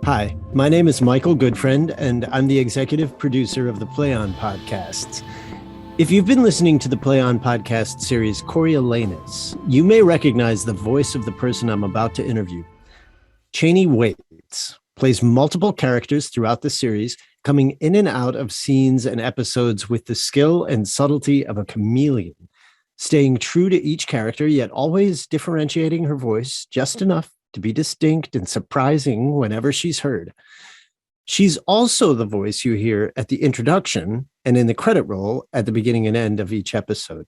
Hi, my name is Michael Goodfriend, and I'm the executive producer of the Play On podcasts. If you've been listening to the Play On podcast series Coriolanus, you may recognize the voice of the person I'm about to interview. Channie Waites plays multiple characters throughout the series, coming in and out of scenes and episodes with the skill and subtlety of a chameleon, staying true to each character, yet always differentiating her voice just enough to be distinct and surprising whenever she's heard. She's also the voice you hear at the introduction and in the credit roll at the beginning and end of each episode.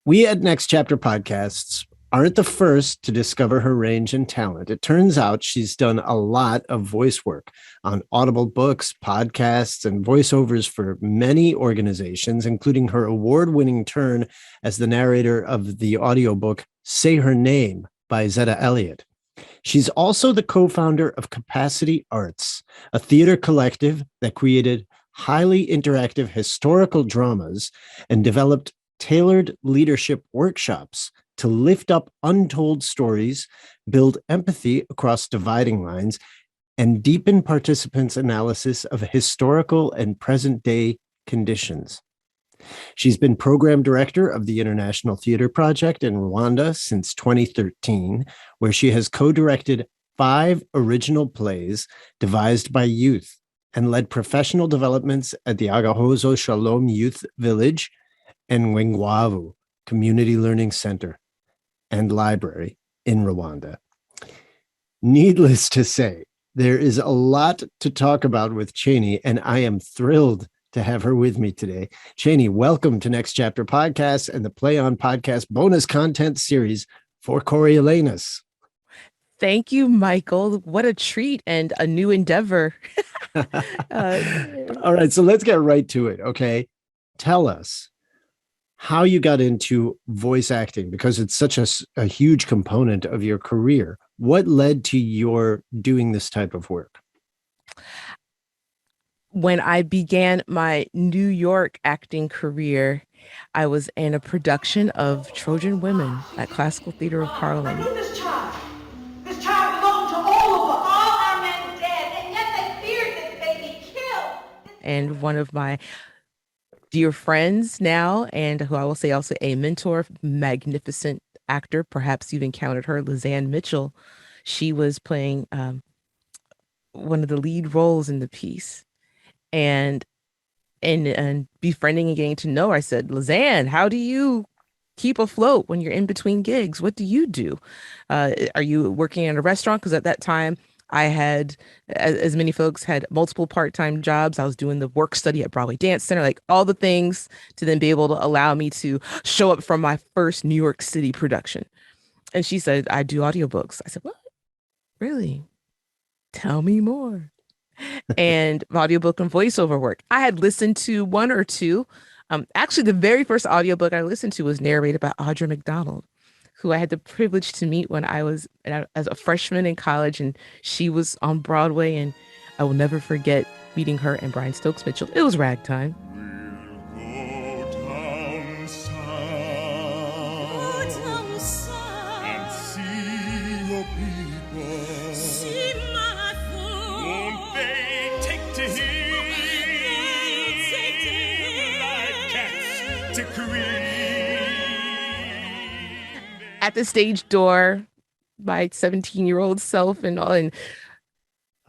We at Next Chapter Podcasts aren't the first to discover her range and talent. It turns out she's done a lot of voice work on Audible books, podcasts, and voiceovers for many organizations, including her award-winning turn as the narrator of the audiobook Say Her Name by Zetta Elliott. She's also the co-founder of Capacity Arts, a theater collective that created highly interactive historical dramas and developed tailored leadership workshops to lift up untold stories, build empathy across dividing lines, and deepen participants' analysis of historical and present-day conditions. She's been program director of the International Theater Project in Rwanda since 2013, where she has co-directed 5 original plays devised by youth and led professional developments at the Agahozo Shalom Youth Village and Wengwavu Community Learning Center and Library in Rwanda. Needless to say, there is a lot to talk about with Channie, and I am thrilled to have her with me today. Channie, welcome to Next Chapter Podcast and the Play On Podcast bonus content series for Coriolanus. Thank you, Michael. What a treat and a new endeavor. All right, so let's get right to it, okay? Tell us how you got into voice acting, because it's such a huge component of your career. What led to your doing this type of work? When I began my New York acting career, I was in a production of Trojan Women at Classical Theater of Harlem. I knew this child. This child belonged to all of us. All our men dead, and yet they feared this baby killed. And one of my dear friends now, and who I will say also a mentor, magnificent actor, perhaps you've encountered her, Lizanne Mitchell. She was playing one of the lead roles in the piece. And befriending and getting to know her, I said, Lizanne, how do you keep afloat when you're in between gigs? What do you do? Are you working in a restaurant? Because at that time, I had, as many folks, had multiple part-time jobs. I was doing the work study at Broadway Dance Center, like all the things to then be able to allow me to show up from my first New York City production. And she said, I do audiobooks. I said, what? Really? Tell me more. And audiobook and voiceover work. I had listened to one or two. Actually, the very first audiobook I listened to was narrated by Audra Mcdonald, who I had the privilege to meet when I was as a freshman in college, and she was on Broadway, and I will never forget meeting her and Brian Stokes Mitchell. It was ragtime. At the stage door, my 17-year-old self and all, and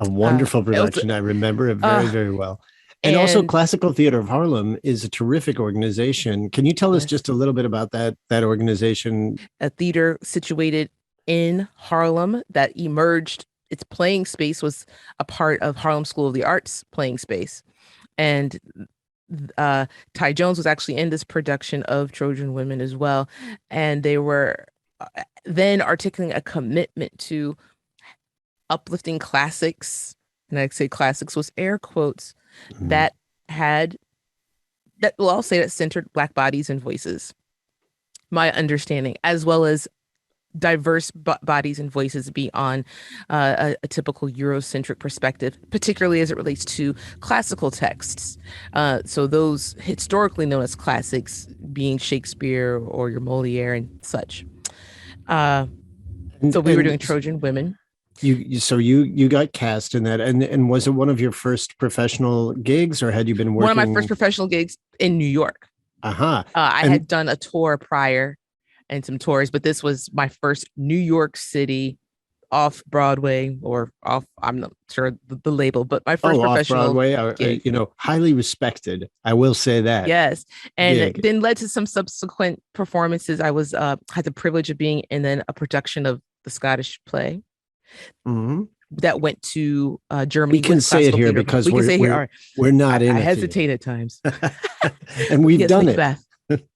a wonderful production. I remember it very, very well. And also, Classical Theater of Harlem is a terrific organization. Can you tell us just a little bit about that organization? A theater situated in Harlem that emerged. Its playing space was a part of Harlem School of the Arts playing space, and Ty Jones was actually in this production of Trojan Women as well, and they were then articulating a commitment to uplifting classics, and I say classics with air quotes, that I'll say that centered Black bodies and voices, my understanding, as well as diverse bodies and voices beyond a typical Eurocentric perspective, particularly as it relates to classical texts. So those historically known as classics being Shakespeare or your Moliere and such. So we were doing Trojan Women. You got cast in that, and was it one of your first professional gigs, or had you been working? One of my first professional gigs in New York. Uh-huh. I had done a tour prior and some tours, but this was my first New York City off Broadway or off, I'm not sure the label, but my first professional off Broadway, gig. Highly respected. I will say that. Yes. And gig. it then led to some subsequent performances. I was had the privilege of being in then a production of the Scottish play. Mm-hmm. That went to Germany. We can say it here because we can say here. Right. We're not in I it. hesitate at times. And we've done Macbeth. it.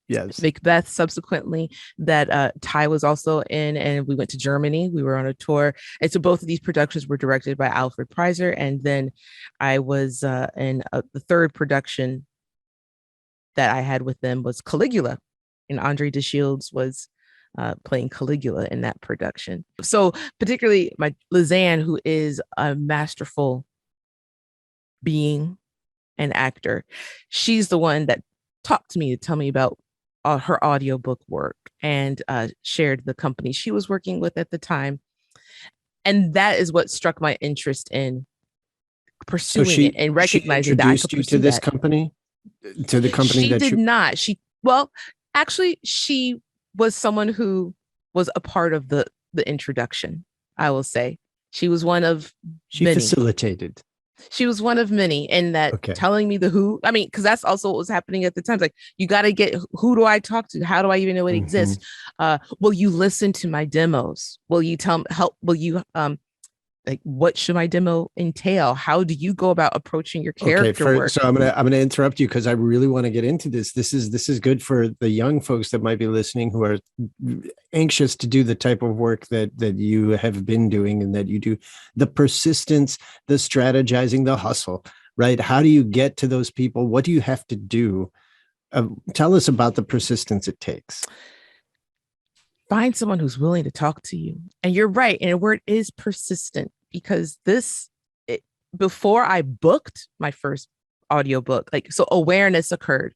Yes. Macbeth subsequently that Ty was also in, and we went to Germany. We were on a tour. And so both of these productions were directed by Alfred Preiser. And then I was in the third production that I had with them was Caligula. And Andre de Shields was playing Caligula in that production. So particularly my Lizanne, who is a masterful being and actor, she's the one that talked to me to tell me about her audiobook work and shared the company she was working with at the time. And that is what struck my interest in pursuing it and recognizing that I could you to this company, to the company she did not. She was someone who was a part of the introduction. I will say she was one of many. Facilitated. She was one of many in that telling me the who. I mean, because that's also what was happening at the time. Like, you got to get, who do I talk to? How do I even know it exists? Will you listen to my demos? Will you will you, like, what should my demo entail? How do you go about approaching your character work? So I'm gonna interrupt you because I really want to get into this. This is good for the young folks that might be listening who are anxious to do the type of work that you have been doing and that you do. The persistence, the strategizing, the hustle, right? How do you get to those people? What do you have to do? Tell us about the persistence it takes. Find someone who's willing to talk to you. And you're right. And the word is persistent, because before I booked my first audiobook, so awareness occurred.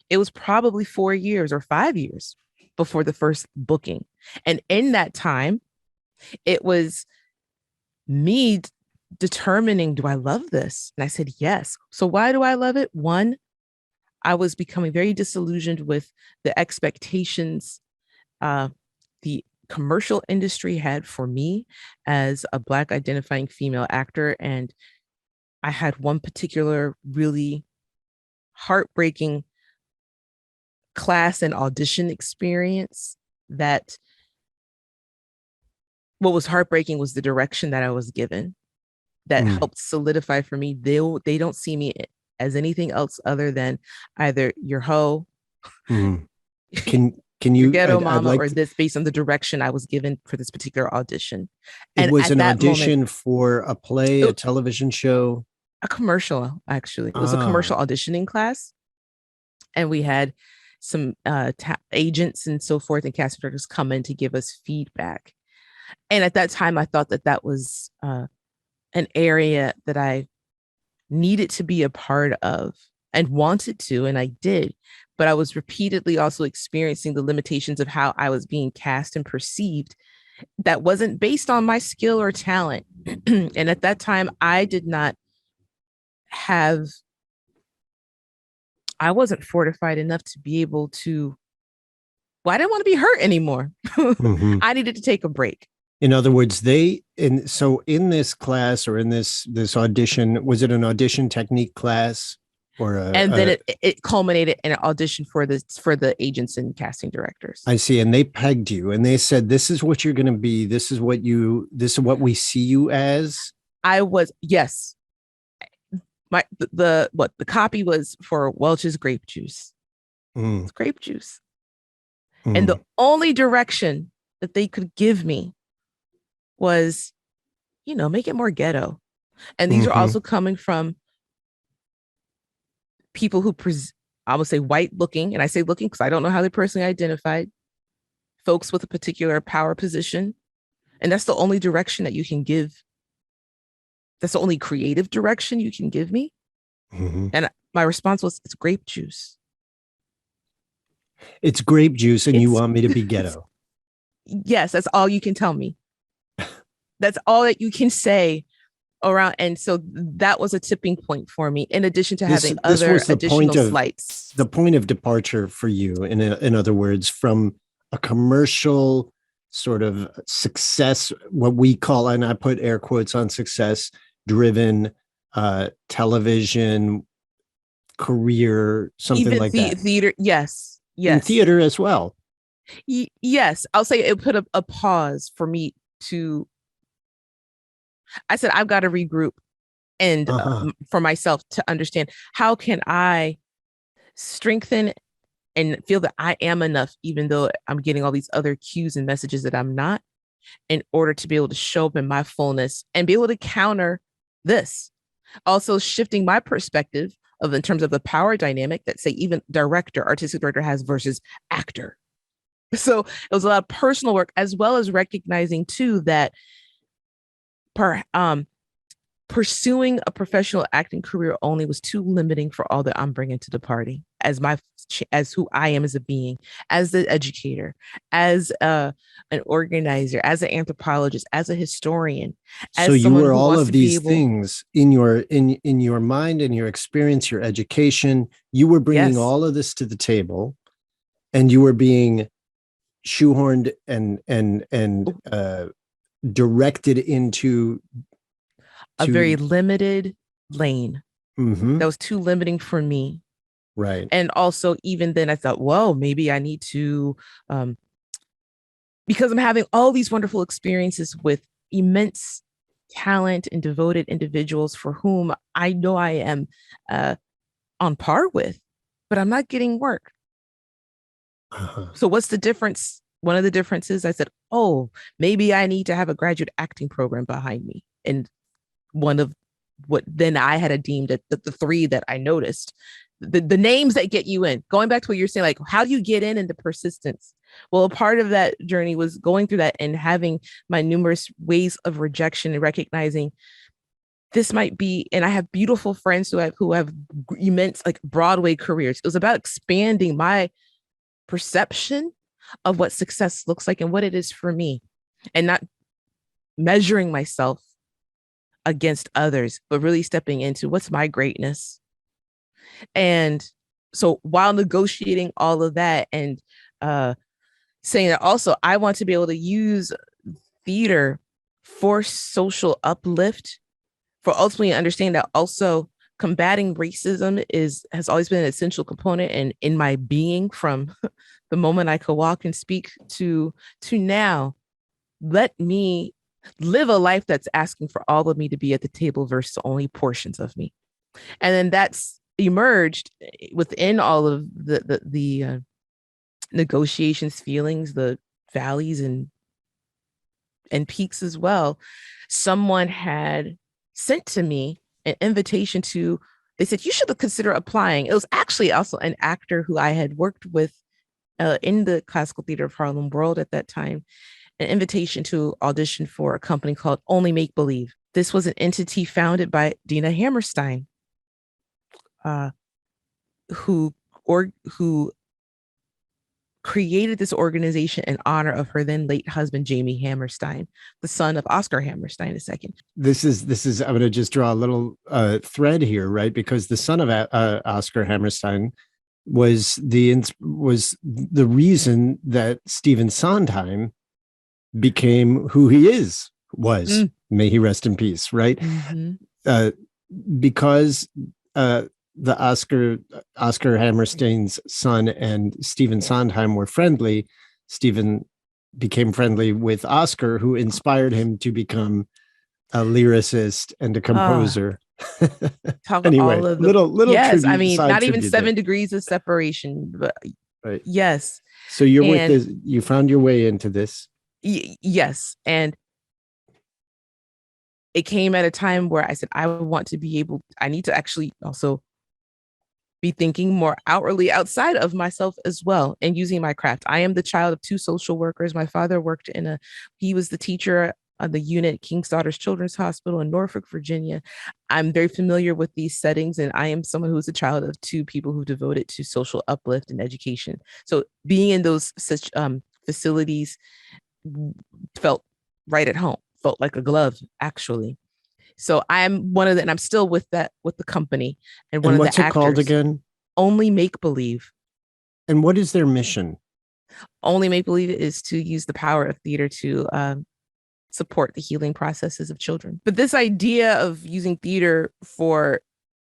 It was probably 4 years or 5 years before the first booking. And in that time, it was me determining, do I love this? And I said, yes. So why do I love it? One, I was becoming very disillusioned with the expectations the commercial industry had for me as a Black identifying female actor. And I had one particular really heartbreaking class and audition experience that what was heartbreaking was the direction that I was given that helped solidify for me. They don't see me as anything else other than either your hoe, Can you ghetto mama, or this, based on the direction I was given for this particular audition? And it was an audition for a play, a television show, a commercial. Actually, it was a commercial auditioning class, and we had some agents and so forth and casting directors come in to give us feedback. And at that time, I thought that was an area that I needed to be a part of and wanted to, and I did. But I was repeatedly also experiencing the limitations of how I was being cast and perceived that wasn't based on my skill or talent. And at that time, I wasn't fortified enough to be able to, I didn't want to be hurt anymore. I needed to take a break. In other words, so in this class or in this audition, was it an audition technique class? Then it culminated in an audition for the agents and casting directors. I see. And they pegged you and they said, this is what you're going to be. This is what we see you as. I was, yes. The copy was for Welch's grape juice. It's grape juice. And the only direction that they could give me was, make it more ghetto. And these are also coming from people who I would say white looking, and I say looking because I don't know how they're personally identified, folks with a particular power position. And that's the only direction that you can give. That's the only creative direction you can give me. And my response was, it's grape juice. It's grape juice and you want me to be ghetto. Yes, that's all you can tell me. That's all that you can say around. And so that was a tipping point for me, in addition to having other was the additional point of, slights. the point of departure for you, in other words, from a commercial sort of success, what we call, and I put air quotes on success, driven television career, something Even like that. Theater. Yes. In theater as well. Yes. I'll say it put a pause for me to, I said, I've got to regroup and for myself to understand, how can I strengthen and feel that I am enough, even though I'm getting all these other cues and messages that I'm not, in order to be able to show up in my fullness and be able to counter this. Also shifting my perspective of, in terms of the power dynamic that, say, even artistic director has versus actor. So it was a lot of personal work, as well as recognizing too that pursuing a professional acting career only was too limiting for all that I'm bringing to the party as who I am as a being, as the educator, as an organizer, as an anthropologist, as a historian. So you were all of these things in your mind and your experience, your education. You were bringing all of this to the table, and you were being shoehorned and directed into a very limited lane. That was too limiting for me. Right. And also, even then, I thought, well, maybe I need to, because I'm having all these wonderful experiences with immense talent and devoted individuals for whom I know I am on par with, but I'm not getting work. So what's the difference? One of the differences, I said, oh, maybe I need to have a graduate acting program behind me. And one of what then I had deemed the three that I noticed, the names that get you in, going back to what you're saying, like, how do you get in, and the persistence? Well, a part of that journey was going through that and having my numerous ways of rejection and recognizing this might be, and I have beautiful friends who have immense, like, Broadway careers. It was about expanding my perception of what success looks like and what it is for me, and not measuring myself against others, but really stepping into what's my greatness. And so while negotiating all of that, and saying that also I want to be able to use theater for social uplift, for ultimately understanding that also combating racism has always been an essential component and in my being from the moment I could walk and speak to now. Let me live a life that's asking for all of me to be at the table versus only portions of me. And then that's emerged within all of the negotiations, feelings, the valleys and peaks as well. Someone had sent to me an invitation to, they said, you should consider applying. It was actually also an actor who I had worked with in the Classical Theater of Harlem world at that time, an invitation to audition for a company called Only Make Believe. This was an entity founded by Dina Hammerstein, who created this organization in honor of her then late husband, Jamie Hammerstein, the son of Oscar Hammerstein II. This is I'm going to just draw a little thread here, right? Because the son of Oscar Hammerstein was the reason that Stephen Sondheim became who he was. May he rest in peace, right? Because the Oscar Hammerstein's son and Stephen Sondheim were friendly. Stephen became friendly with Oscar, who inspired him to become a lyricist and a composer. Anyway, all of little yes, tribute, I mean, not even 7 there. degrees of separation, but right. Yes. So you're with this, you found your way into this. Yes. And it came at a time where I said, I need to actually also be thinking more outwardly outside of myself as well, and using my craft. I am the child of 2 social workers. My father worked he was the teacher on the unit at King's Daughters Children's Hospital in Norfolk, Virginia. I'm very familiar with these settings, and I am someone who is a child of 2 people who devoted to social uplift and education. So being in those such facilities felt right at home felt like a glove, actually. So I'm one of the, and I'm still with the company, and one And of what's the it called actors. again? Only Make Believe. And what is their mission? Only Make Believe is to use the power of theater to support the healing processes of children. But this idea of using theater for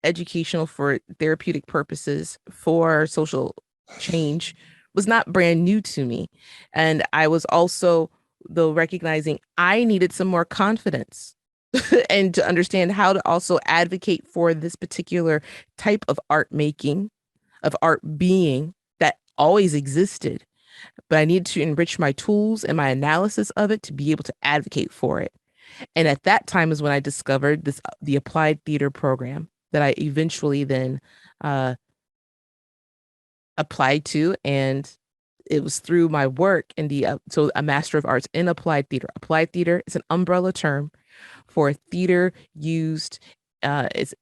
educational, for therapeutic purposes, for social change was not brand new to me. And I was also, though, recognizing I needed some more confidence and to understand how to also advocate for this particular type of art making, of art being that always existed. But I needed to enrich my tools and my analysis of it to be able to advocate for it. And at that time is when I discovered this the applied theater program that I eventually then applied to, and it was through my work in the so a Master of Arts in Applied Theater. Applied theater is an umbrella term for theater used is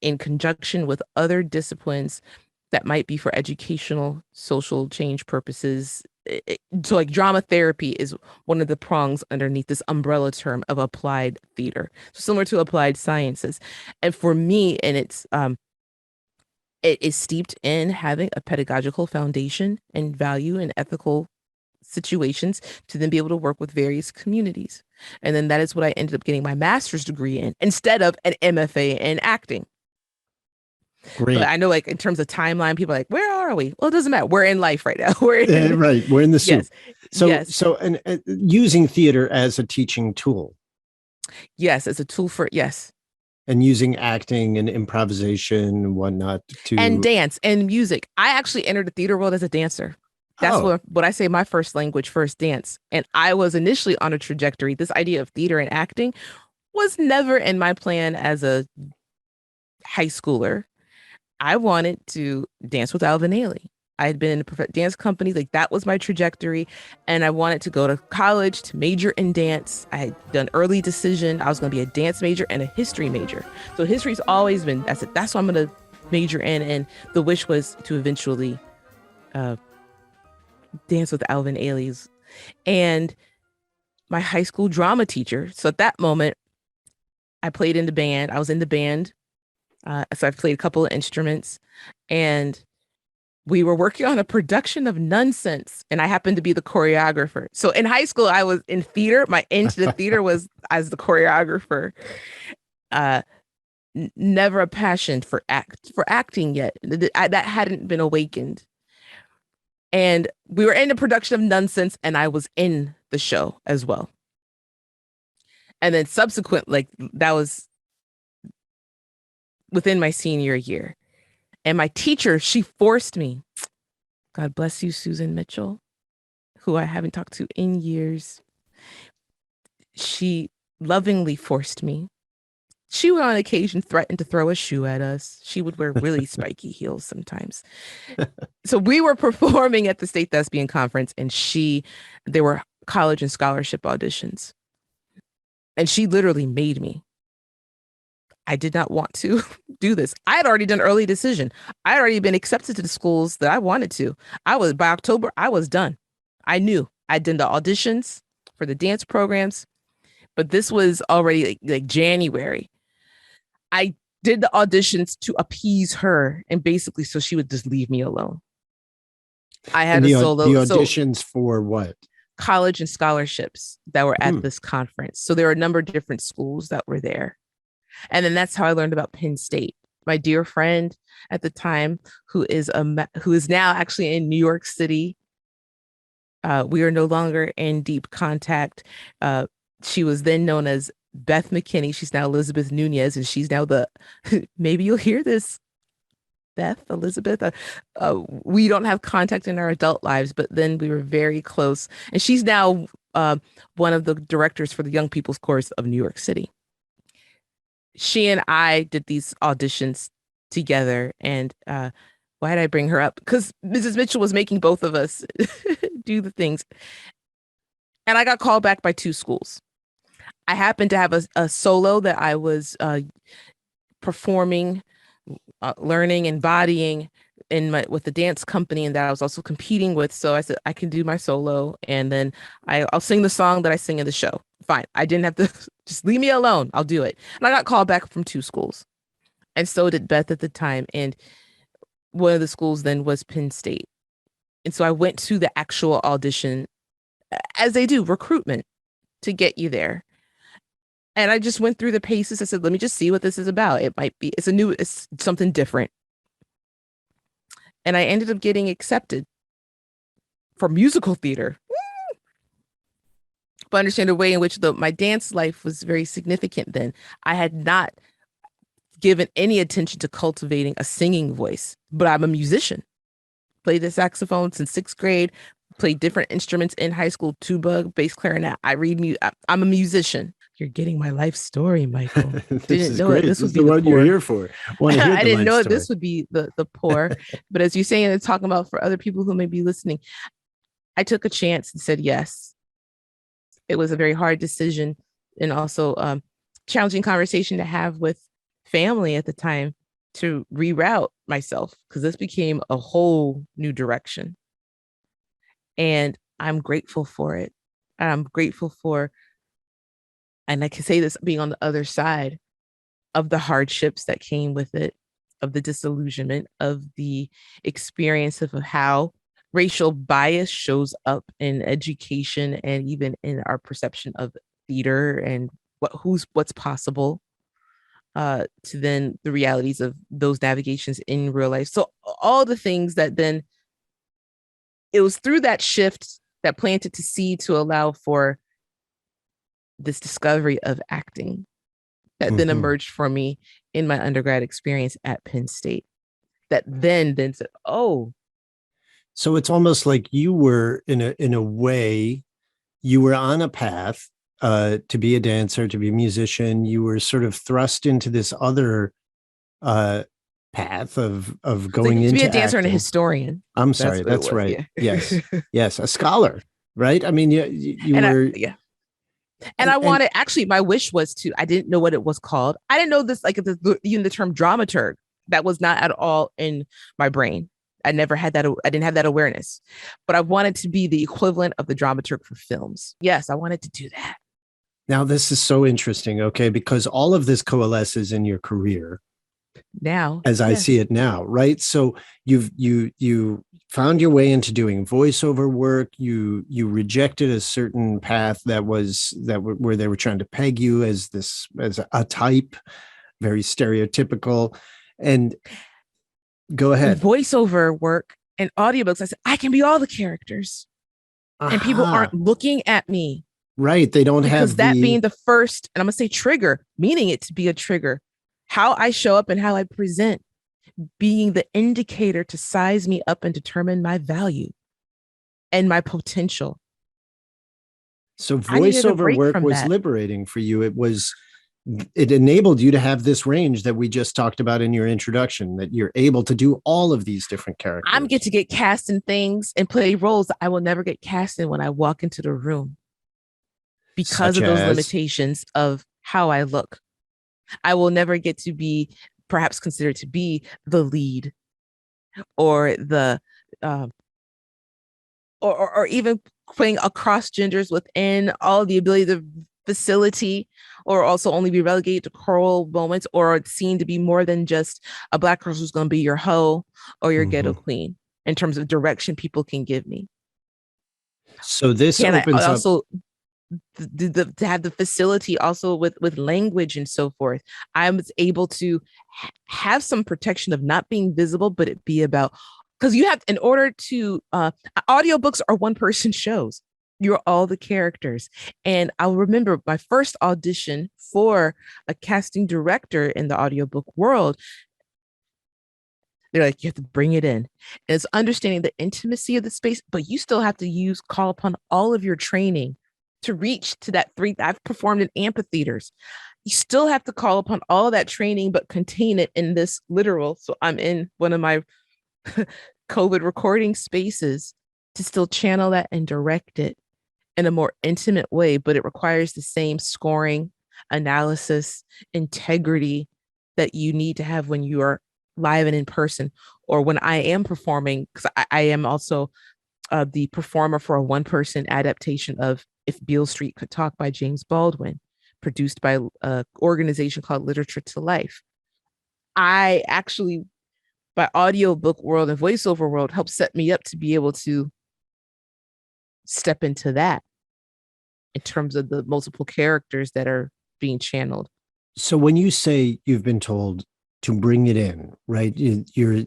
in conjunction with other disciplines that might be for educational, social change purposes. So like drama therapy is one of the prongs underneath this umbrella term of applied theater, so similar to applied sciences. And for me, and it is steeped in having a pedagogical foundation and value and ethical situations to then be able to work with various communities. And then that is what I ended up getting my master's degree in instead of an MFA in acting. Great. But I know, like, in terms of timeline, people are like, where are we? Well, it doesn't matter. We're in life right now. We're in, right. We're in the soup. Yes. So using theater as a teaching tool. Yes, as a tool for, yes. And using acting and improvisation and whatnot to. And dance and music. I actually entered the theater world as a dancer. That's what I say, my first language, first dance. And I was initially on a trajectory. This idea of theater and acting was never in my plan as a high schooler. I wanted to dance with Alvin Ailey. I had been in a dance company, like that was my trajectory. And I wanted to go to college to major in dance. I had done early decision. I was going to be a dance major and a history major. So history's always been, that's what I'm going to major in. And the wish was to eventually dance with Alvin Ailey's. And my high school drama teacher. So at that moment, I played in the band. I was in the band. So I've played a couple of instruments, and we were working on a production of Nonsense, and I happened to be the choreographer. So in high school, I was in theater. My into the theater was as the choreographer. Never a passion for acting yet. That hadn't been awakened. And we were in the production of Nonsense, and I was in the show as well. And then subsequent, like that was within my senior year. And my teacher, she forced me, God bless you, Susan Mitchell, who I haven't talked to in years. She lovingly forced me. She would on occasion threaten to throw a shoe at us. She would wear really spiky heels sometimes. So we were performing at the State Thespian Conference, and there were college and scholarship auditions. And she literally made me. I did not want to do this. I had already done early decision. I had already been accepted to the schools that I wanted to. By October, I was done. I knew I'd done the auditions for the dance programs, but this was already like January. I did the auditions to appease her, and basically so she would just leave me alone. I had a solo. The auditions for what? College and scholarships that were at this conference. So there were a number of different schools that were there. And then that's how I learned about Penn State. My dear friend at the time, who is now actually in New York City. We are no longer in deep contact. She was then known as Beth McKinney. She's now Elizabeth Nunez, and she's now maybe you'll hear this, Beth, Elizabeth. We don't have contact in our adult lives, but then we were very close. And she's now one of the directors for the Young People's Chorus of New York City. She and I did these auditions together. And why did I bring her up? Because Mrs. Mitchell was making both of us do the things. And I got called back by 2 schools. I happened to have a solo that I was performing, learning, embodying with the dance company, and that I was also competing with. So I said, I can do my solo, and then I'll sing the song that I sing in the show. fine. I didn't have to just leave me alone. I'll do it. And I got called back from 2 schools. And so did Beth at the time. And one of the schools then was Penn State. And so I went to the actual audition, as they do, recruitment, to get you there. And I just went through the paces. I said, let me just see what this is about. It's something different. And I ended up getting accepted for musical theater. But understand the way in which my dance life was very significant then. I had not given any attention to cultivating a singing voice, but I'm a musician. Played the saxophone since 6th grade, played different instruments in high school, tuba, bass, clarinet. I'm a musician. You're getting my life story, Michael. Didn't know great. This would be what you're here for. I didn't know this would be the poor. But as you're saying and talking about for other people who may be listening, I took a chance and said yes. It was a very hard decision and also challenging conversation to have with family at the time to reroute myself, because this became a whole new direction. And I'm grateful for it. I'm grateful for, and I can say this, being on the other side of the hardships that came with it, of the disillusionment, of the experience of how racial bias shows up in education and even in our perception of theater and what's possible, to then the realities of those navigations in real life. So all the things that then, it was through that shift that planted the seed to allow for this discovery of acting that then emerged for me in my undergrad experience at Penn State. That then said, oh. So it's almost like you were in a way, you were on a path to be a dancer, to be a musician. You were sort of thrust into this other path of going into to be a dancer acting. And a historian. I'm sorry, that's right. Yeah. Yes, a scholar, right? I mean, you were. And I wanted, actually, my wish was I didn't know what it was called. I didn't know this, even the term dramaturg. That was not at all in my brain. I never had that. I didn't have that awareness, but I wanted to be the equivalent of the dramaturg for films. Yes, I wanted to do that. Now, this is so interesting, okay, because all of this coalesces in your career now, as I see it now, right? So you found your way into doing voiceover work. You rejected a certain path where they were trying to peg you as a type, very stereotypical. And go ahead. Voiceover work and audiobooks. I said, I can be all the characters. And people aren't looking at me. Right. They don't have because that being the first, and I'm going to say trigger, meaning it to be a trigger, how I show up and how I present being the indicator to size me up and determine my value and my potential. So voiceover work was liberating for you. It enabled you to have this range that we just talked about in your introduction, that you're able to do all of these different characters. I'm get to get cast in things and play roles that I will never get cast in when I walk into the room because of those limitations of how I look. I will never get to be perhaps considered to be the lead or the or even playing across genders within all the ability to facility, or also only be relegated to choral moments, or seen to be more than just a Black girl who's going to be your hoe or your ghetto queen in terms of direction people can give me. So this opens up to have the facility also with language and so forth. I was able to have some protection of not being visible, but it be about, because you have, in order to audiobooks are one person shows. You're all the characters. And I'll remember my first audition for a casting director in the audiobook world. They're like, you have to bring it in. And it's understanding the intimacy of the space, but you still have to call upon all of your training to reach to that I've performed in amphitheaters. You still have to call upon all of that training, but contain it in this literal. So I'm in one of my COVID recording spaces to still channel that and direct it in a more intimate way, but it requires the same scoring, analysis, integrity that you need to have when you are live and in person, or when I am performing, because I am also the performer for a one-person adaptation of If Beale Street Could Talk by James Baldwin, produced by an organization called Literature to Life. I actually, by audiobook world and voiceover world, helped set me up to be able to step into that in terms of the multiple characters that are being channeled. So when you say you've been told to bring it in, right? You're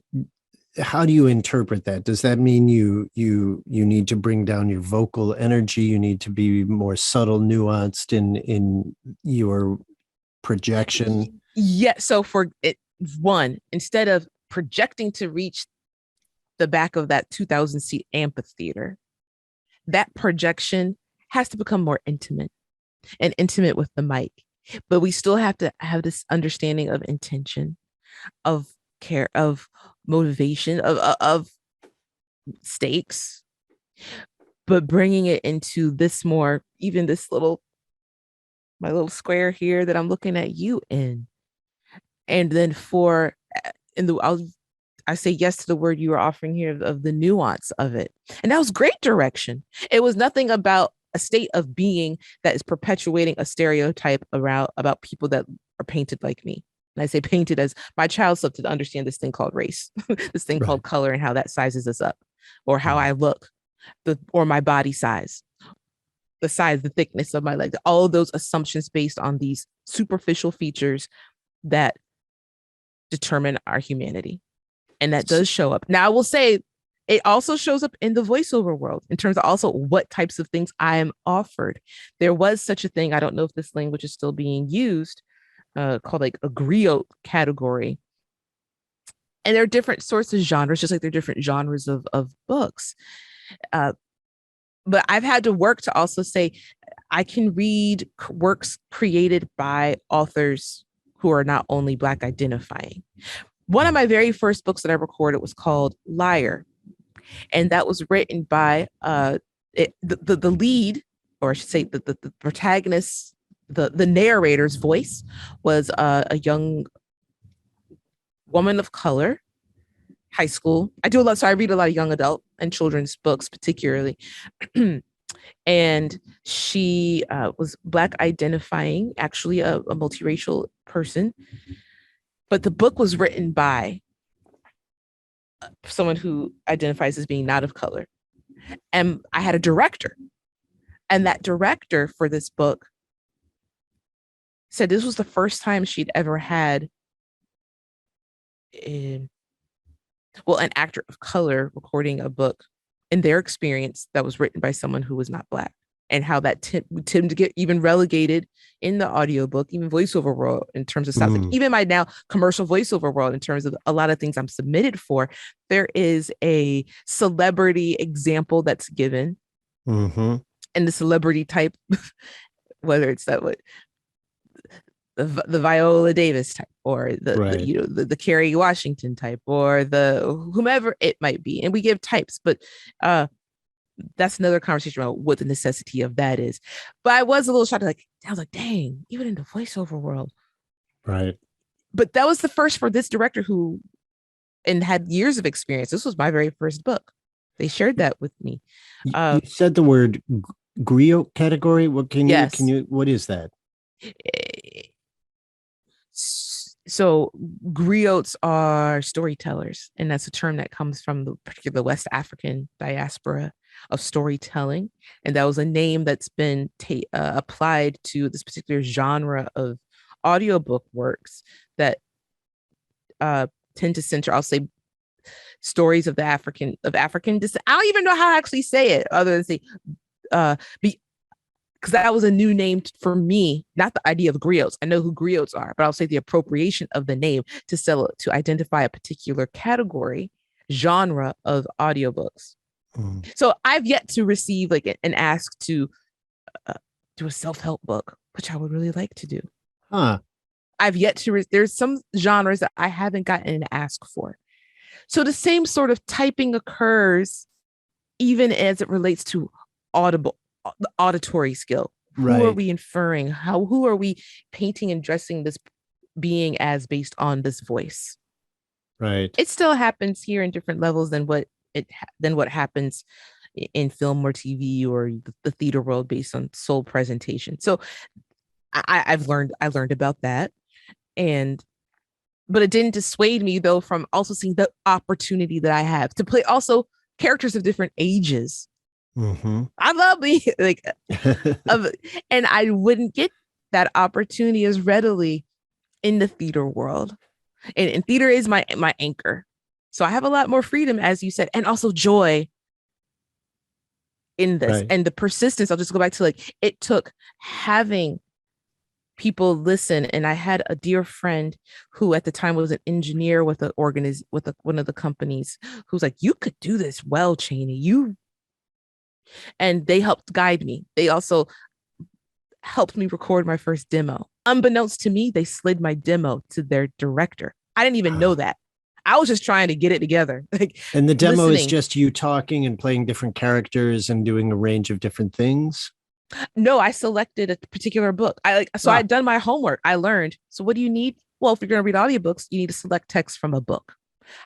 how do you interpret that? Does that mean you need to bring down your vocal energy? You need to be more subtle, nuanced in your projection? Yeah. So for it, one, instead of projecting to reach the back of that 2,000 seat amphitheater, that projection has to become more intimate and intimate with the mic. But we still have to have this understanding of intention, of care, of motivation, of stakes, but bringing it into this more, even this little, my little square here that I'm looking at you in. And then I say yes to the word you were offering here of the nuance of it. And that was great direction. It was nothing about a state of being that is perpetuating a stereotype about people that are painted like me. And I say painted as my child still to understand this thing called race, this thing called color, and how that sizes us up, or how I look, or my body size, the size, the thickness of my legs, all of those assumptions based on these superficial features that determine our humanity. And that does show up. Now, I will say it also shows up in the voiceover world in terms of also what types of things I am offered. There was such a thing, I don't know if this language is still being used, called like a griot category. And there are different sorts of genres, just like there are different genres of books. But I've had to work to also say, I can read works created by authors who are not only Black identifying. One of my very first books that I recorded was called Liar. And that was written by the lead, or I should say the protagonist, the narrator's voice was a young woman of color, high school. I read a lot of young adult and children's books particularly. And she was Black identifying, actually a multiracial person. But the book was written by someone who identifies as being not of color. And I had a director. And that director for this book said this was the first time she'd ever had an actor of color recording a book in their experience that was written by someone who was not Black, and how that tend to get even relegated in the audiobook, even voiceover world in terms of stuff, like even my now commercial voiceover world in terms of a lot of things I'm submitted for, there is a celebrity example that's given. And the celebrity type, whether it's the Viola Davis type, or the Kerry Washington type, or the whomever it might be. And we give types, but that's another conversation about what the necessity of that is. But I was a little shocked. I was like, dang, even in the voiceover world. Right. But that was the first for this director who had years of experience. This was my very first book. They shared that with me. You said the word griot category. What can you, what is that? So griots are storytellers, and that's a term that comes from the particular West African diaspora of storytelling. And that was a name that's been applied to this particular genre of audiobook works that tend to center, I'll say, stories of African descent. I don't even know how to actually say it other than say, because that was a new name for me, not the idea of griots. I know who griots are, but I'll say the appropriation of the name to identify a particular category, genre of audiobooks. So I've yet to receive an ask to do a self-help book, which I would really like to do. I've yet to, there's some genres that I haven't gotten an ask for. So the same sort of typing occurs even as it relates to the auditory skill. Who are we inferring? Who are we painting and dressing this being as based on this voice? Right. It still happens here in different levels than what happens in film or TV or the theater world based on sole presentation. So I learned about that, but it didn't dissuade me though from also seeing the opportunity that I have to play also characters of different ages. Mm-hmm. I love me and I wouldn't get that opportunity as readily in the theater world. And theater is my anchor. So I have a lot more freedom, as you said, and also joy in this. Right. And the persistence, I'll just go back to it took having people listen. And I had a dear friend who at the time was an engineer with one of the companies who's like, you could do this well, Channie. And they helped guide me. They also helped me record my first demo. Unbeknownst to me, they slid my demo to their director. I didn't even know that. I was just trying to get it together. And the demo is just you talking and playing different characters and doing a range of different things? No, I selected a particular book. I'd done my homework. I learned. So what do you need? Well, if you're going to read audiobooks, you need to select text from a book.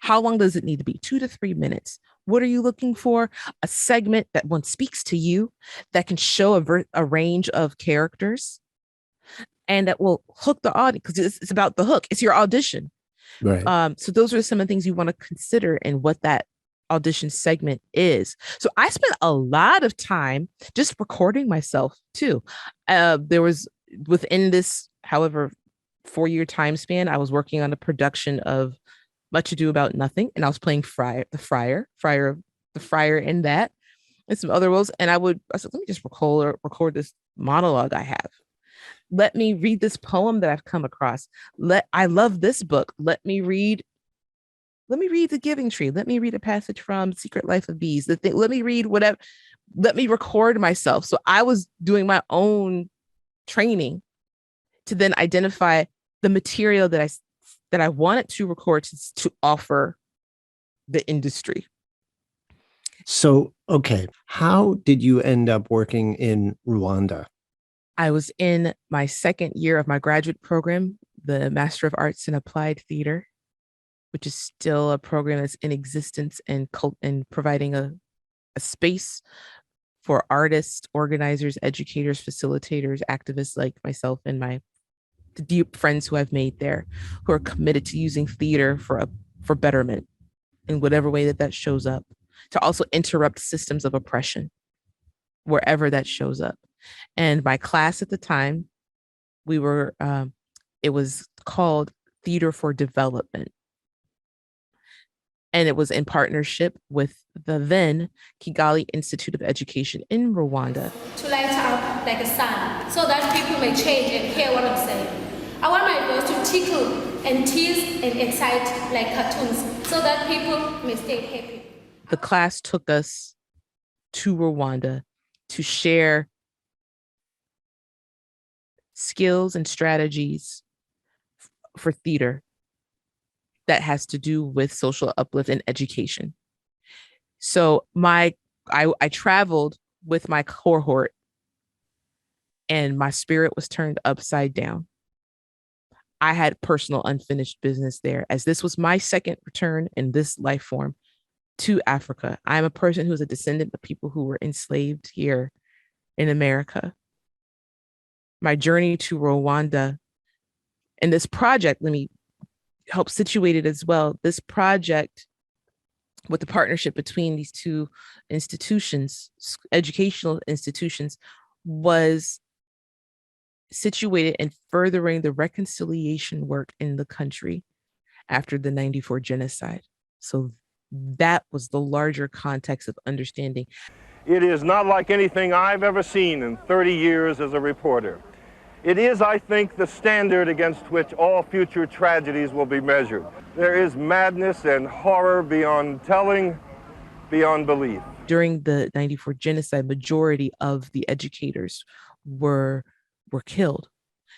How long does it need to be? 2 to 3 minutes. What are you looking for? A segment that one speaks to you, that can show a range of characters, and that will hook the audience, because it's about the hook. It's your audition. Right. So those are some of the things you want to consider in what that audition segment is. So I spent a lot of time just recording myself too. There was within this, however, 4-year time span, I was working on a production of Much Ado About Nothing, and I was playing the friar in that, and some other roles. And I said, let me just record this monologue I have. Let me read this poem that I've come across. I love this book. Let me read The Giving Tree. Let me read a passage from Secret Life of Bees. Let me read whatever. Let me record myself. So I was doing my own training to then identify the material that I wanted to record to offer the industry. So, okay. How did you end up working in Rwanda? I was in my second year of my graduate program, the Master of Arts in Applied Theater, which is still a program that's in existence and providing a space for artists, organizers, educators, facilitators, activists like myself and my deep friends who I've made there, who are committed to using theater for betterment in whatever way that shows up, to also interrupt systems of oppression wherever that shows up. And my class at the time, it was called Theater for Development. And it was in partnership with the then Kigali Institute of Education in Rwanda. To light up like a sun, so that people may change and hear what I'm saying. I want my voice to tickle and tease and excite like cartoons, so that people may stay happy. The class took us to Rwanda to share skills and strategies for theater that has to do with social uplift and education. So I traveled with my cohort, and my spirit was turned upside down. I had personal unfinished business there, as this was my second return in this life form to Africa. I'm a person who's a descendant of people who were enslaved here in America. My journey to Rwanda, and this project, let me help situate it as well. This project, with the partnership between these two institutions, educational institutions, was situated in furthering the reconciliation work in the country after the 94 genocide. So that was the larger context of understanding. It is not like anything I've ever seen in 30 years as a reporter. It is, I think, the standard against which all future tragedies will be measured. There is madness and horror beyond telling, beyond belief. During the 94 genocide, majority of the educators were killed.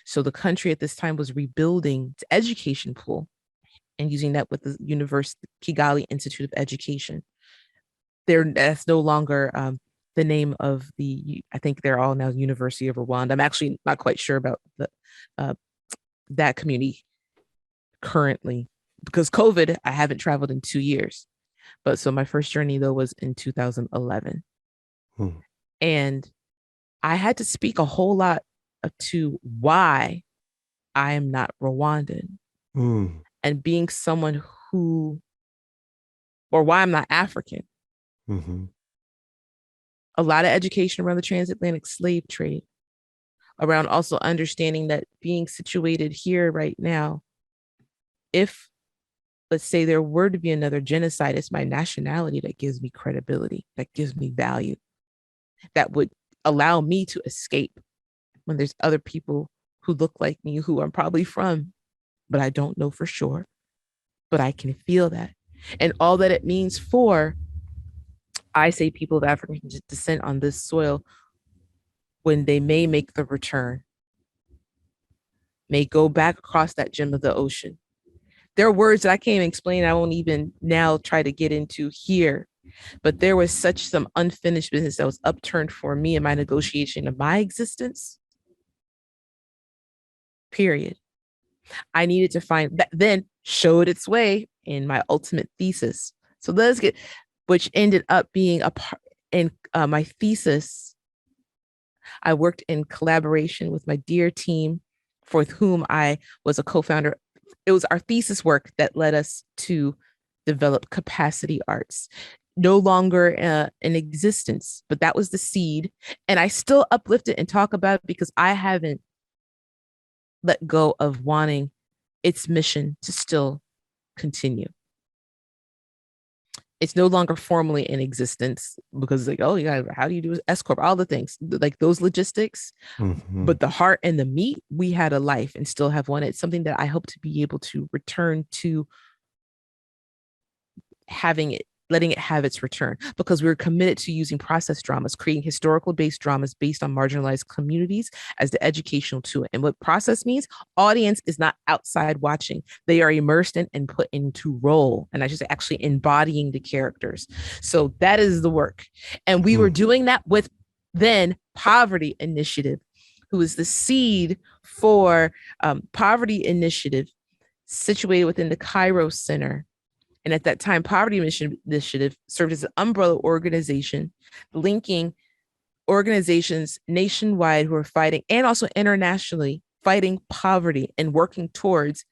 So the country at this time was rebuilding its education pool and using that with the Kigali Institute of Education. That's no longer the name of I think they're all now University of Rwanda. I'm actually not quite sure about that community currently, because COVID, I haven't traveled in 2 years. But so my first journey though was in 2011. And I had to speak a whole lot to why I am not Rwandan and being someone who, or why I'm not African. A lot of education around the transatlantic slave trade, around also understanding that being situated here right now, if, let's say, there were to be another genocide, it's my nationality that gives me credibility, that gives me value, that would allow me to escape when there's other people who look like me, who I'm probably from, but I don't know for sure, but I can feel that. And all that it means for, I say, people of African descent on this soil, when they may make the return, may go back across that gem of the ocean. There are words that I can't even explain. I won't even now try to get into here, but there was some unfinished business that was upturned for me in my negotiation of my existence. Period. I needed to find that, then showed its way in my ultimate thesis. So let's get, which ended up being a part in my thesis. I worked in collaboration with my dear team, for whom I was a co-founder. It was our thesis work that led us to develop Capacity Arts. No longer in existence, but that was the seed. And I still uplift it and talk about it because I haven't let go of wanting its mission to still continue. It's no longer formally in existence because, like, oh yeah, how do you do S Corp? All the things, like those logistics, but the heart and the meat, we had a life and still have one. It's something that I hope to be able to return to, having it, letting it have its return, because we're committed to using process dramas, creating historical based dramas based on marginalized communities as the educational tool. And what process means, audience is not outside watching. They are immersed in and put into role. And I should say actually embodying the characters. So that is the work. And we were doing that with then Poverty Initiative, who is the seed for Poverty Initiative, situated within the Cairo Center. And at that time, Poverty Initiative served as an umbrella organization, linking organizations nationwide who are fighting, and also internationally, fighting poverty and working towards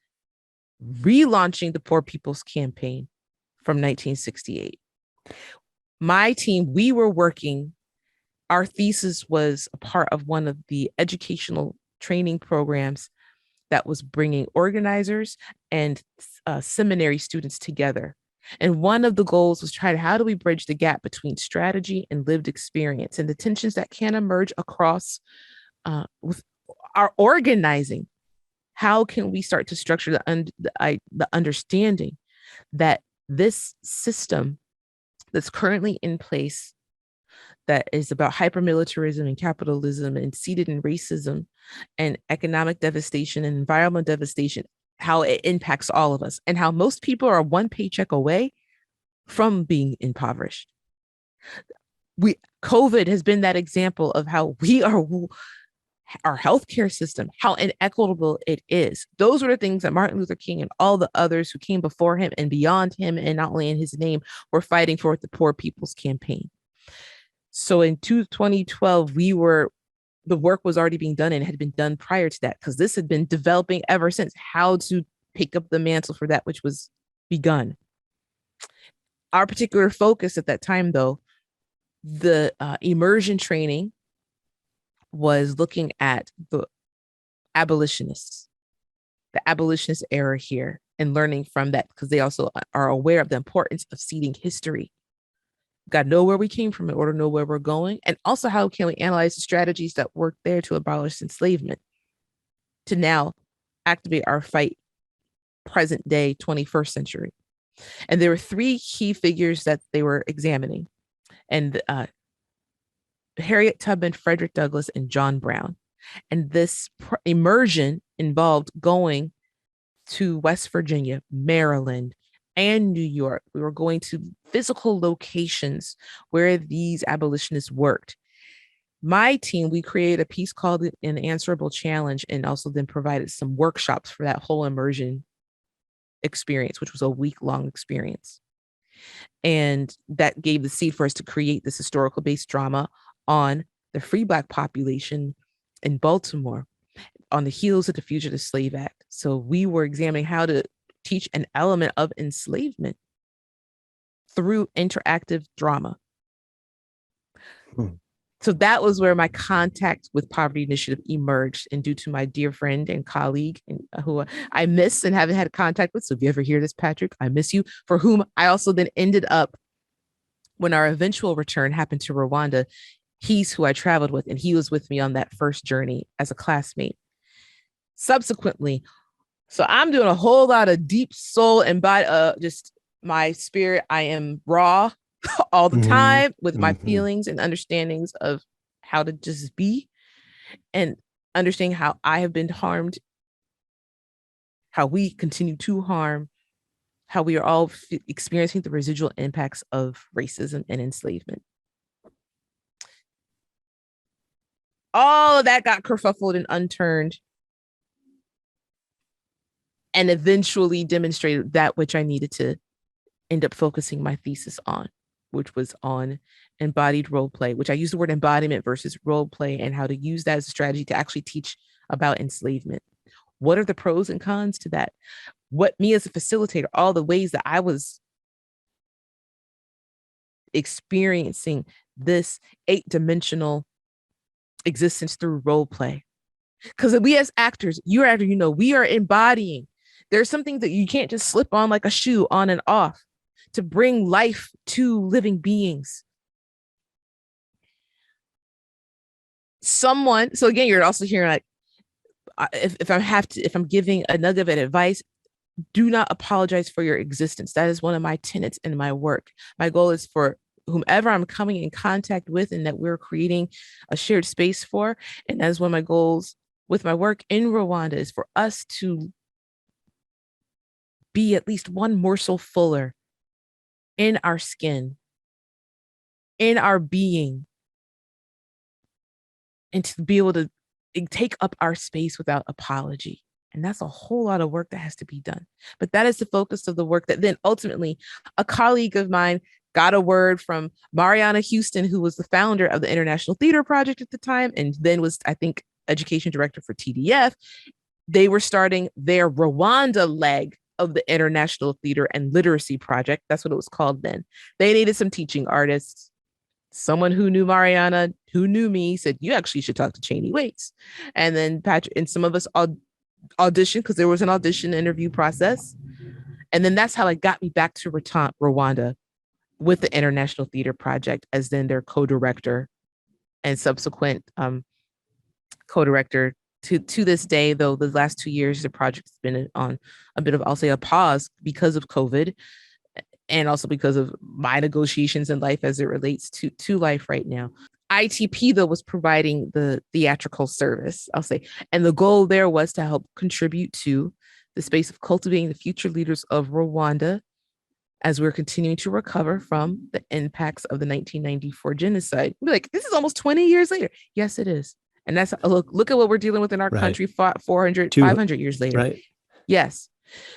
relaunching the Poor People's Campaign from 1968. My team, we were working, our thesis was a part of one of the educational training programs that was bringing organizers and seminary students together. And one of the goals was how do we bridge the gap between strategy and lived experience and the tensions that can emerge across with our organizing? How can we start to structure the understanding that this system that's currently in place, that is about hypermilitarism and capitalism and seated in racism and economic devastation and environmental devastation, how it impacts all of us, and how most people are one paycheck away from being impoverished. COVID has been that example of how our healthcare system, how inequitable it is. Those were the things that Martin Luther King and all the others who came before him and beyond him, and not only in his name, were fighting for with the Poor People's Campaign. So in 2012, the work was already being done and had been done prior to that, because this had been developing ever since, how to pick up the mantle for that which was begun. Our particular focus at that time, though, the immersion training was looking at the abolitionists, the abolitionist era here, and learning from that, because they also are aware of the importance of seeding history. Got to know where we came from in order to know where we're going. And also, how can we analyze the strategies that worked there to abolish enslavement to now activate our fight present day 21st century? And there were three key figures that they were examining. And Harriet Tubman, Frederick Douglass, and John Brown. And this immersion involved going to West Virginia, Maryland, and New York. We were going to physical locations where these abolitionists worked. My team, we created a piece called An Answerable Challenge, and also then provided some workshops for that whole immersion experience, which was a week-long experience. And that gave the seed for us to create this historical based drama on the free Black population in Baltimore on the heels of the Fugitive Slave Act. So we were examining how to teach an element of enslavement through interactive drama. So that was where my contact with Poverty Initiative emerged. And due to my dear friend and colleague who I miss and haven't had contact with. So if you ever hear this, Patrick, I miss you, for whom I also then ended up, when our eventual return happened to Rwanda, he's who I traveled with, and he was with me on that first journey as a classmate. Subsequently, so I'm doing a whole lot of deep soul and body, just my spirit. I am raw all the time with my feelings and understandings of how to just be, and understanding how I have been harmed, how we continue to harm, how we are all experiencing the residual impacts of racism and enslavement. All of that got kerfuffled and unturned, and eventually demonstrated that which I needed to end up focusing my thesis on, which was on embodied role play, which I use the word embodiment versus role play, and how to use that as a strategy to actually teach about enslavement. What are the pros and cons to that? What, me as a facilitator, all the ways that I was experiencing this 8-dimensional existence through role play. Because we as actors, you know, we are embodying. There's something that you can't just slip on like a shoe on and off to bring life to living beings. So again, you're also hearing like, if I'm giving a nugget of advice, do not apologize for your existence. That is one of my tenets in my work. My goal is for whomever I'm coming in contact with and that we're creating a shared space for. And that is one of my goals with my work in Rwanda, is for us to be at least one morsel fuller in our skin, in our being, and to be able to take up our space without apology. And that's a whole lot of work that has to be done. But that is the focus of the work that then ultimately a colleague of mine got a word from Mariana Houston, who was the founder of the International Theater Project at the time, and then was, I think, education director for TDF. They were starting their Rwanda leg of the International Theater and Literacy Project. That's what it was called then. They needed some teaching artists. Someone who knew Mariana, who knew me, said, you actually should talk to Channie Waites. And then Patrick and some of us auditioned, because there was an audition interview process. And then that's how it got me back to Rwanda with the International Theater Project as then their co-director and subsequent co-director to this day. Though the last 2 years, the project's been on a bit of, I'll say, a pause because of COVID, and also because of my negotiations in life as it relates to life right now. ITP, though, was providing the theatrical service, I'll say. And the goal there was to help contribute to the space of cultivating the future leaders of Rwanda as we're continuing to recover from the impacts of the 1994 genocide. We're like, this is almost 20 years later. Yes, it is. And that's, look at what we're dealing with in our country 500 years later. Right. Yes.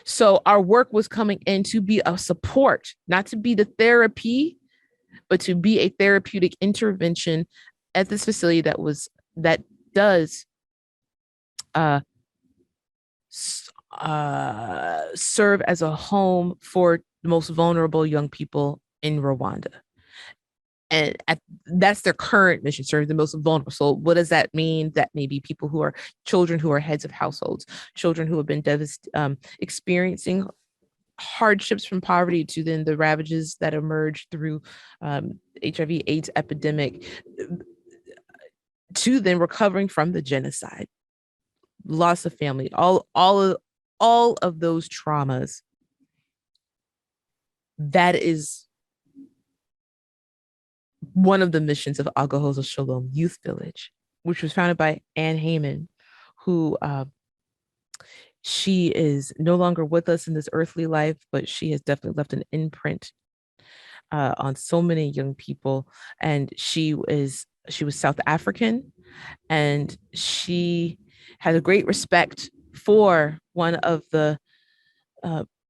So our work was coming in to be a support, not to be the therapy, but to be a therapeutic intervention at this facility that does serve as a home for the most vulnerable young people in Rwanda. And that's their current mission, serve the most vulnerable. So what does that mean? That may be people who are children who are heads of households, children who have been experiencing hardships from poverty, to then the ravages that emerged through HIV/AIDS epidemic, to then recovering from the genocide, loss of family, all of those traumas. That is one of the missions of Agahozo Shalom Youth Village, which was founded by Ann Heyman, who she is no longer with us in this earthly life, but she has definitely left an imprint on so many young people. And she was South African, and she had a great respect for one of the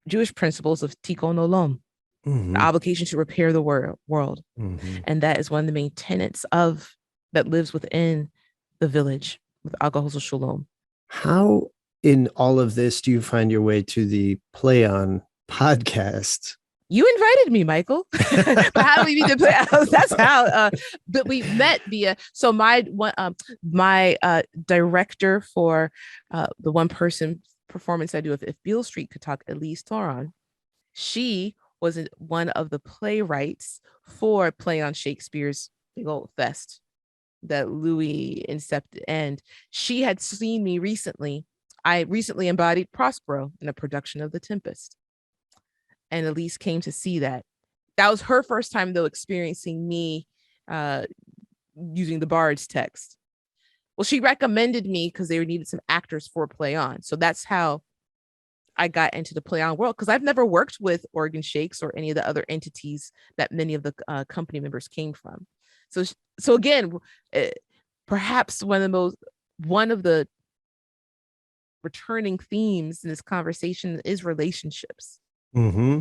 Jewish principles of Tikkun Olam, Mhm. the obligation to repair the world. Mhm. And that is one of the main tenets of that lives within the village with Alcohol Shalom. How in all of this do you find your way to the Play On podcast? You invited me, Michael. But how do we meet to play? That's how. But we met via. So my director for the one person performance I do of If Beale Street Could Talk, Elise Toron, she was one of the playwrights for Play on Shakespeare's big old fest that Louis incepted, and she had seen me recently. I recently embodied Prospero in a production of The Tempest. And Elise came to see that. That was her first time, though, experiencing me using the Bard's text. Well, she recommended me because they needed some actors for Play On. So that's how I got into the Play On world, because I've never worked with Organ Shakes or any of the other entities that many of the company members came from. So again, perhaps one of the returning themes in this conversation is relationships. Mm-hmm.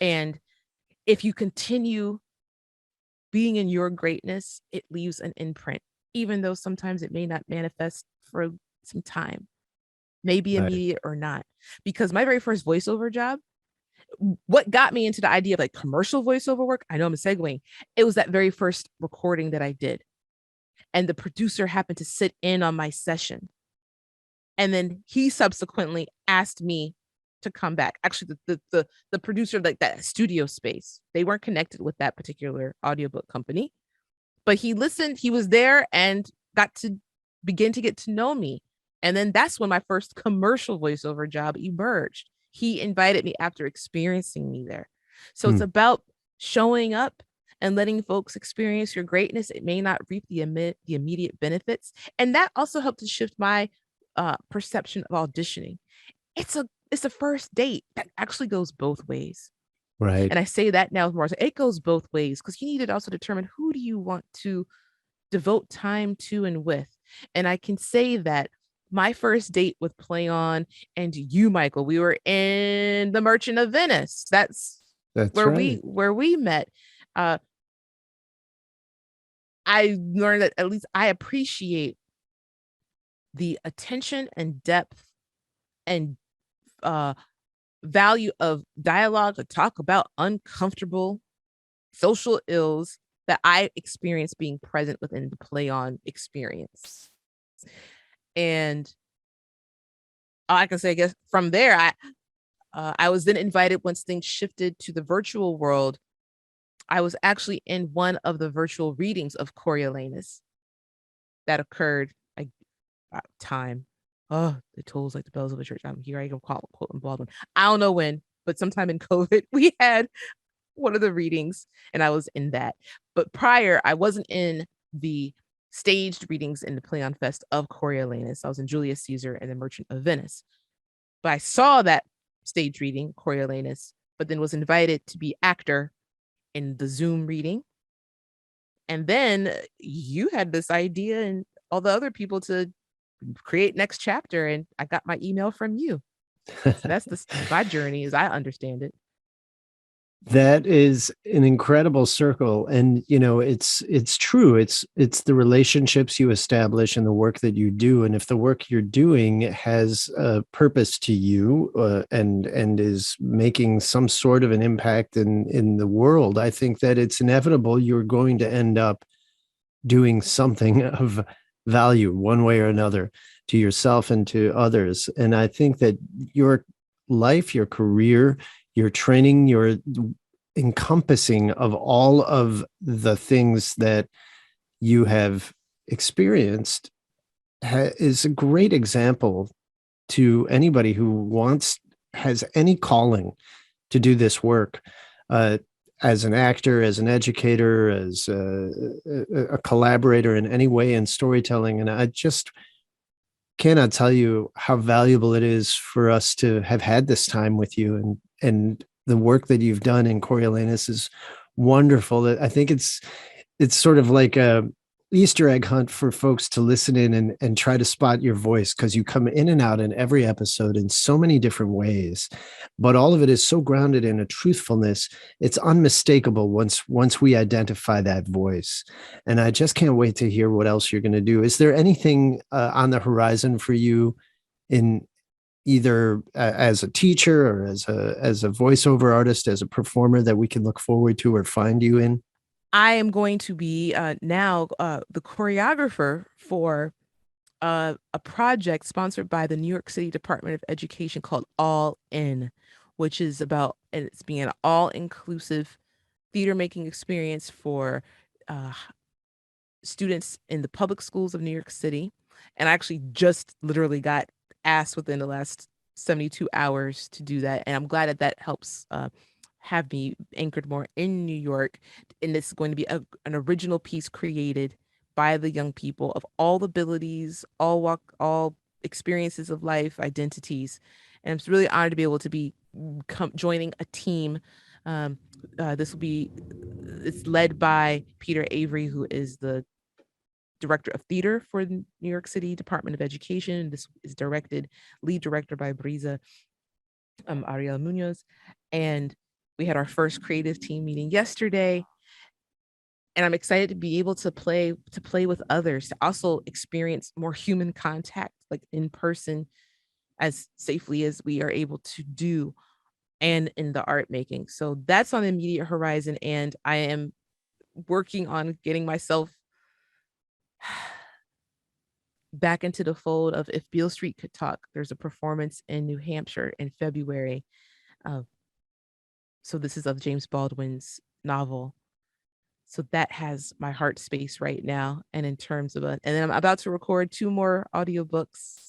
And if you continue being in your greatness, it leaves an imprint, even though sometimes it may not manifest for some time, maybe immediate or not. Because my very first voiceover job, what got me into the idea of like commercial voiceover work, I know I'm segueing, it was that very first recording that I did. And the producer happened to sit in on my session. And then he subsequently asked me to come back. Actually, the producer of like that studio space, they weren't connected with that particular audiobook company, but he listened, he was there and got to begin to get to know me. And then that's when my first commercial voiceover job emerged. He invited me after experiencing me there. So it's about showing up and letting folks experience your greatness. It may not reap the immediate benefits. And that also helped to shift my perception of auditioning. It's a first date that actually goes both ways. Right. And I say that now more. So it goes both ways, because you need to also determine who do you want to devote time to and with. And I can say that my first date with Play On and you, Michael, we were in the Merchant of Venice. That's where we met. I learned that at least I appreciate the attention and depth and value of dialogue to talk about uncomfortable social ills that I experienced being present within the Play On experience. And I can say, I guess from there, I was then invited, once things shifted to the virtual world. I was actually in one of the virtual readings of Coriolanus that occurred time. Oh, the tolls like the bells of a church. I'm here. I go quoting Baldwin. I don't know when, but sometime in COVID, we had one of the readings and I was in that. But prior, I wasn't in the staged readings in the Play On Fest of Coriolanus. I was in Julius Caesar and the Merchant of Venice. But I saw that stage reading, Coriolanus, but then was invited to be actor in the Zoom reading. And then you had this idea and all the other people to create Next Chapter, and I got my email from you. So that's my journey as I understand it. That is an incredible circle. And, you know, it's true. It's the relationships you establish and the work that you do. And if the work you're doing has a purpose to you and is making some sort of an impact in the world, I think that it's inevitable you're going to end up doing something of value one way or another to yourself and to others. And I think that your life, your career, your training, your encompassing of all of the things that you have experienced is a great example to anybody who has any calling to do this work, as an actor, as an educator, as a collaborator in any way in storytelling. And I just cannot tell you how valuable it is for us to have had this time with you, and the work that you've done in Coriolanus is wonderful. I think it's sort of like Easter egg hunt for folks to listen in and try to spot your voice, because you come in and out in every episode in so many different ways, but all of it is so grounded in a truthfulness. It's unmistakable once we identify that voice. And I just can't wait to hear what else you're going to do. Is there anything on the horizon for you in either as a teacher or as a voiceover artist, as a performer, that we can look forward to or find you in? I am going to be now the choreographer for a project sponsored by the New York City Department of Education called All In, which is about, and it's being an all-inclusive theater making experience for students in the public schools of New York City. And I actually just literally got asked within the last 72 hours to do that. And I'm glad that that helps have me anchored more in New York. And it's going to be an original piece created by the young people of all abilities, all experiences of life, identities. And I'm just really honored to be able to be joining a team. It's led by Peter Avery, who is the director of theater for the New York City Department of Education. This is lead director by Brisa Ariel Munoz. And we had our first creative team meeting yesterday, and I'm excited to be able to play with others, to also experience more human contact, like in person, as safely as we are able to do, and in the art making. So that's on the immediate horizon, and I am working on getting myself back into the fold of If Beale Street Could Talk. There's a performance in New Hampshire in February. So this is of James Baldwin's novel. So that has my heart space right now. And in terms of and then I'm about to record 2 more audiobooks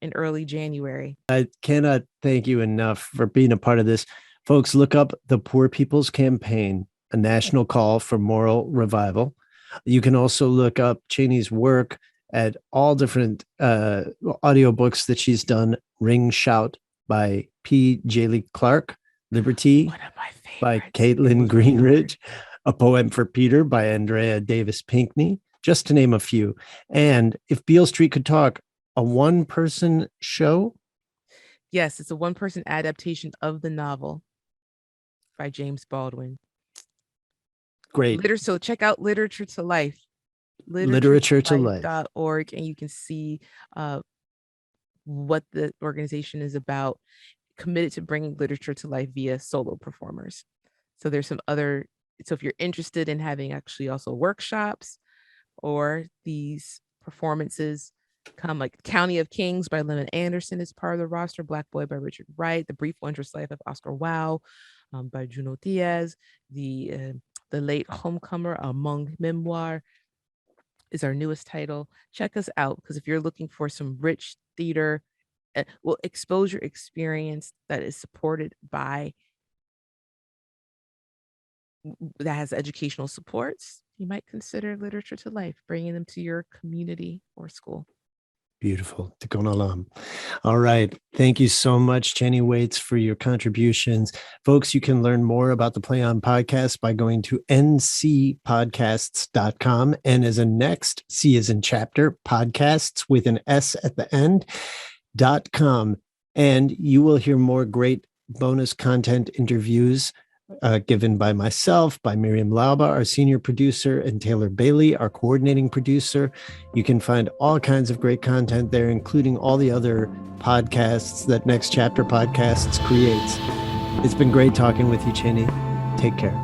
in early January. I cannot thank you enough for being a part of this. Folks, look up the Poor People's Campaign, a national call for moral revival. You can also look up Channie's work at all different audiobooks that she's done. Ring Shout by P. J. Clark, Liberty One of my by favorites. Caitlin Greenridge, A Poem for Peter by Andrea Davis Pinkney, just to name a few. And If Beale Street Could Talk, a one-person show? Yes, it's a one-person adaptation of the novel by James Baldwin. Great. So check out Literature to Life. Literature to Life. .org, and you can see what the organization is about, committed to bringing literature to life via solo performers. So there's some other, so if you're interested in having actually also workshops or these performances, come like County of Kings by Lemon Anderson is part of the roster, Black Boy by Richard Wright, The Brief Wondrous Life of Oscar Wilde by Juno Diaz, the Late Homecomer, Among Memoir is our newest title. Check us out, because if you're looking for some rich theater, exposure experience that is supported by, that has educational supports, you might consider Literature to Life, bringing them to your community or school. Beautiful. Tikkun Olam. All right. Thank you so much, Channie Waites, for your contributions. Folks, you can learn more about the Play On podcast by going to ncpodcasts.com. And as a next, C as in chapter, podcasts with an S at the end, .com. And you will hear more great bonus content interviews given by myself, by Miriam Lauba, our senior producer, and Taylor Bailey, our coordinating producer. You can find all kinds of great content there, including all the other podcasts that Next Chapter Podcasts creates. It's been great talking with you, Channie. Take care.